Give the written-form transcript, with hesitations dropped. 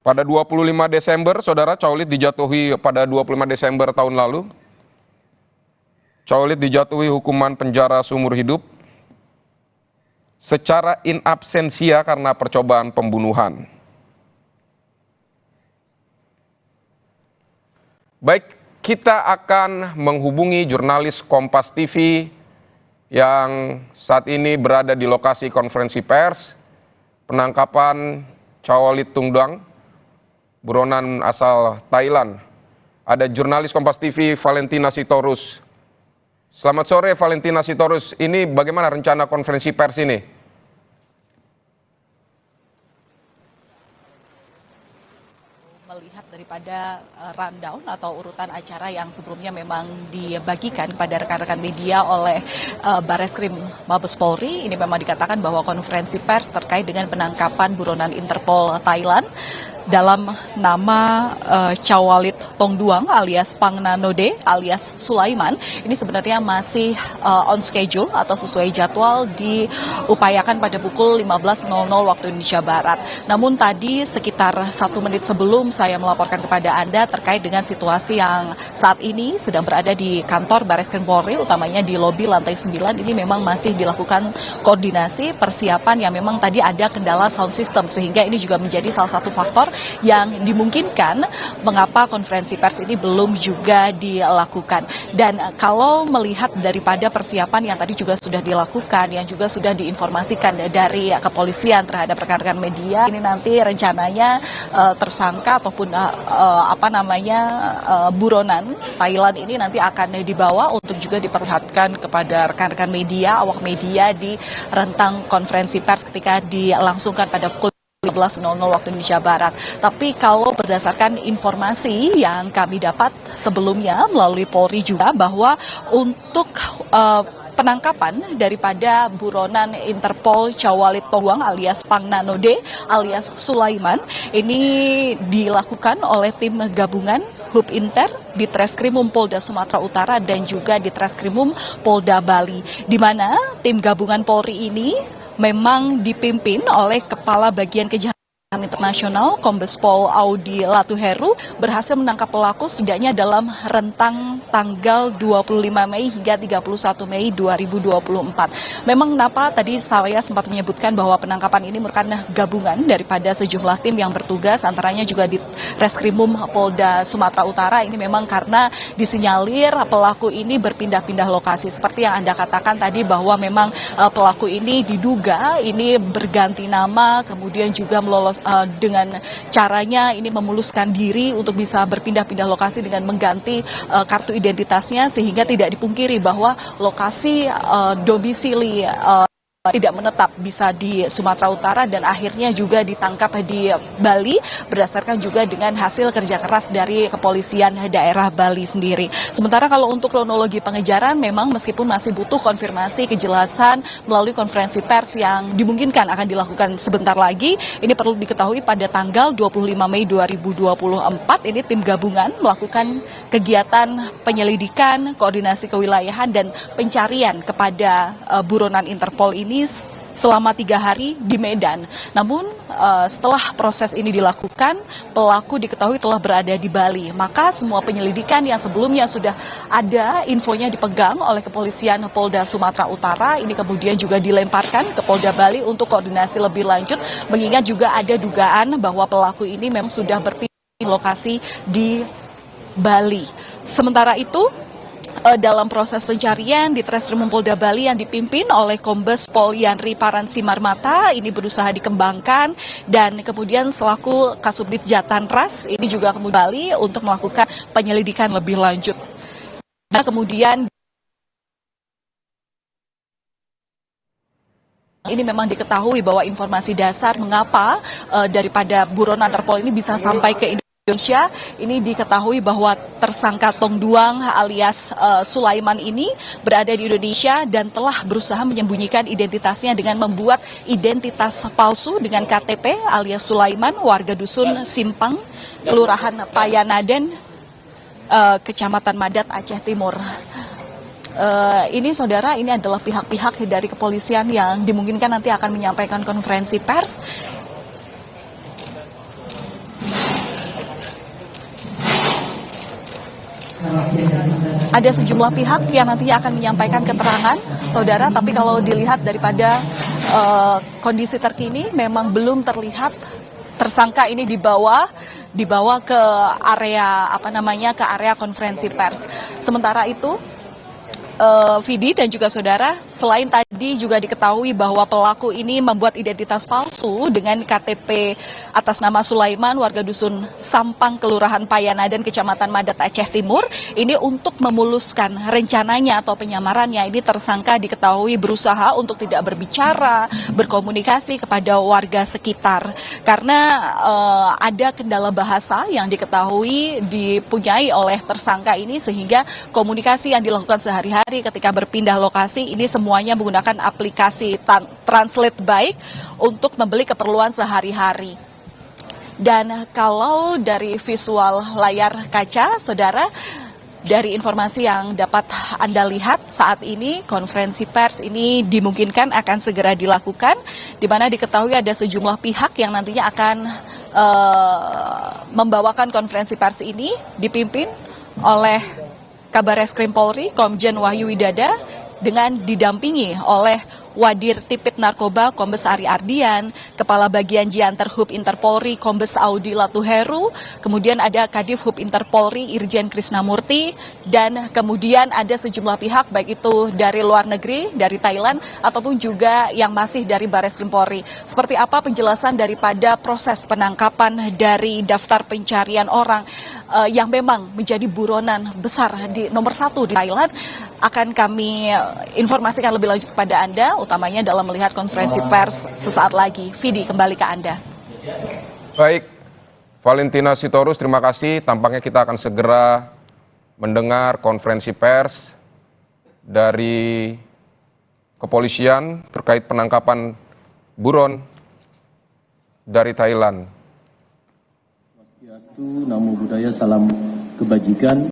Pada 25 Desember, Saudara, Chaulit dijatuhi pada 25 Desember tahun lalu. Chaulit dijatuhi hukuman penjara seumur hidup secara in absentia karena percobaan pembunuhan. Baik, kita akan menghubungi jurnalis Kompas TV yang saat ini berada di lokasi konferensi pers penangkapan Chaulit Tungduang, buronan asal Thailand. Ada jurnalis Kompas TV Valentina Sitorus. Selamat sore Valentina Sitorus, ini bagaimana rencana konferensi pers ini? Melihat daripada rundown atau urutan acara yang sebelumnya memang dibagikan kepada rekan-rekan media oleh Bareskrim Mabes Polri, ini memang dikatakan bahwa konferensi pers terkait dengan penangkapan buronan Interpol Thailand dalam nama Chaulit Tongduang alias Pangnanode alias Sulaiman ini sebenarnya masih on schedule atau sesuai jadwal diupayakan pada pukul 15.00 waktu Indonesia Barat. Namun tadi sekitar 1 menit sebelum saya melaporkan kepada Anda terkait dengan situasi yang saat ini sedang berada di kantor Bareskrim Polri, utamanya di lobi lantai 9, ini memang masih dilakukan koordinasi persiapan yang memang tadi ada kendala sound system, sehingga ini juga menjadi salah satu faktor yang dimungkinkan mengapa konferensi pers ini belum juga dilakukan. Dan kalau melihat daripada persiapan yang tadi juga sudah dilakukan, yang juga sudah diinformasikan dari kepolisian terhadap rekan-rekan media, ini nanti rencananya tersangka ataupun buronan Thailand ini nanti akan dibawa untuk juga diperlihatkan kepada rekan-rekan media, awak media di rentang konferensi pers ketika dilangsungkan pada pukul 15.00 waktu Indonesia Barat. Tapi kalau berdasarkan informasi yang kami dapat sebelumnya melalui Polri juga, bahwa untuk penangkapan daripada buronan Interpol Chaulit Tongduang alias Pangnanode alias Sulaiman ini dilakukan oleh tim gabungan Hub Inter di Treskrimum Polda Sumatera Utara dan juga di Treskrimum Polda Bali, di mana tim gabungan Polri ini memang dipimpin oleh Kepala Bagian Kejahatan Internasional Kombes Pol Audi Latuheru, berhasil menangkap pelaku setidaknya dalam rentang tanggal 25 Mei hingga 31 Mei 2024. Memang kenapa tadi saya sempat menyebutkan bahwa penangkapan ini merupakan gabungan daripada sejumlah tim yang bertugas, antaranya juga di Reskrimum Polda Sumatera Utara. Ini memang karena disinyalir pelaku ini berpindah-pindah lokasi. Seperti yang Anda katakan tadi, bahwa memang pelaku ini diduga ini berganti nama, kemudian juga dengan caranya ini memuluskan diri untuk bisa berpindah-pindah lokasi dengan mengganti kartu identitasnya, sehingga tidak dipungkiri bahwa lokasi domisili tidak menetap bisa di Sumatera Utara dan akhirnya juga ditangkap di Bali berdasarkan juga dengan hasil kerja keras dari kepolisian daerah Bali sendiri. Sementara kalau untuk kronologi pengejaran, memang meskipun masih butuh konfirmasi kejelasan melalui konferensi pers yang dimungkinkan akan dilakukan sebentar lagi, ini perlu diketahui pada tanggal 25 Mei 2024 ini tim gabungan melakukan kegiatan penyelidikan, koordinasi kewilayahan dan pencarian kepada buronan Interpol ini selama 3 hari di Medan. Namun setelah proses ini dilakukan, pelaku diketahui telah berada di Bali. Maka semua penyelidikan yang sebelumnya sudah ada infonya dipegang oleh kepolisian Polda Sumatera Utara, ini kemudian juga dilemparkan ke Polda Bali untuk koordinasi lebih lanjut, mengingat juga ada dugaan bahwa pelaku ini memang sudah berpindah lokasi di Bali. Sementara itu, dalam proses pencarian di Treskrimum Polda Bali yang dipimpin oleh Kombes Pol Yanri Paransimarmata ini berusaha dikembangkan, dan kemudian selaku Kasubdit Jatanras ini juga kemudian Bali untuk melakukan penyelidikan lebih lanjut. Dan kemudian ini memang diketahui bahwa informasi dasar mengapa daripada buronan Interpol ini bisa sampai ke Indonesia, ini diketahui bahwa tersangka Tongduang alias Sulaiman ini berada di Indonesia dan telah berusaha menyembunyikan identitasnya dengan membuat identitas palsu dengan KTP alias Sulaiman, warga dusun Simpang, Kelurahan Payanaden, Kecamatan Madat, Aceh Timur. Ini saudara, ini adalah pihak-pihak dari kepolisian yang dimungkinkan nanti akan menyampaikan konferensi pers. ada sejumlah pihak yang nantinya akan menyampaikan keterangan, saudara. Tapi kalau dilihat daripada kondisi terkini, memang belum terlihat tersangka ini dibawa ke area ke area konferensi pers. Sementara itu, Vidi dan juga saudara, selain tadi juga diketahui bahwa pelaku ini membuat identitas palsu dengan KTP atas nama Sulaiman, warga dusun Sampang, Kelurahan Payanadan, Kecamatan Madat, Aceh Timur. Ini untuk memuluskan rencananya atau penyamarannya. Ini tersangka diketahui berusaha untuk tidak berbicara, berkomunikasi kepada warga sekitar. Karena ada kendala bahasa yang diketahui dipunyai oleh tersangka ini, sehingga komunikasi yang dilakukan sehari-hari ketika berpindah lokasi ini semuanya menggunakan aplikasi Translate Baik untuk membeli keperluan sehari-hari. Dan kalau dari visual layar kaca, saudara, dari informasi yang dapat Anda lihat saat ini, konferensi pers ini dimungkinkan akan segera dilakukan, di mana diketahui ada sejumlah pihak yang nantinya akan membawakan konferensi pers ini, dipimpin oleh Kabar Reskrim Polri, Komjen Wahyu Widada, dengan didampingi oleh Wadir Tipit Narkoba Kombes Ari Ardian, Kepala Bagian Jianter Hub Interpolri Kombes Audi Latuheru, kemudian ada Kadif Hub Interpolri Irjen Krisnamurti, dan kemudian ada sejumlah pihak baik itu dari luar negeri, dari Thailand, ataupun juga yang masih dari Barreskrim Polri. Seperti apa penjelasan daripada proses penangkapan dari daftar pencarian orang yang memang menjadi buronan besar di nomor 1 di Thailand, akan kami informasikan lebih lanjut kepada Anda, utamanya dalam melihat konferensi pers sesaat lagi. Vidi, kembali ke Anda. Baik, Valentina Sitorus, terima kasih. Tampaknya kita akan segera mendengar konferensi pers dari kepolisian terkait penangkapan buron dari Thailand. Swastiastu, Namo Buddhaya, salam kebajikan.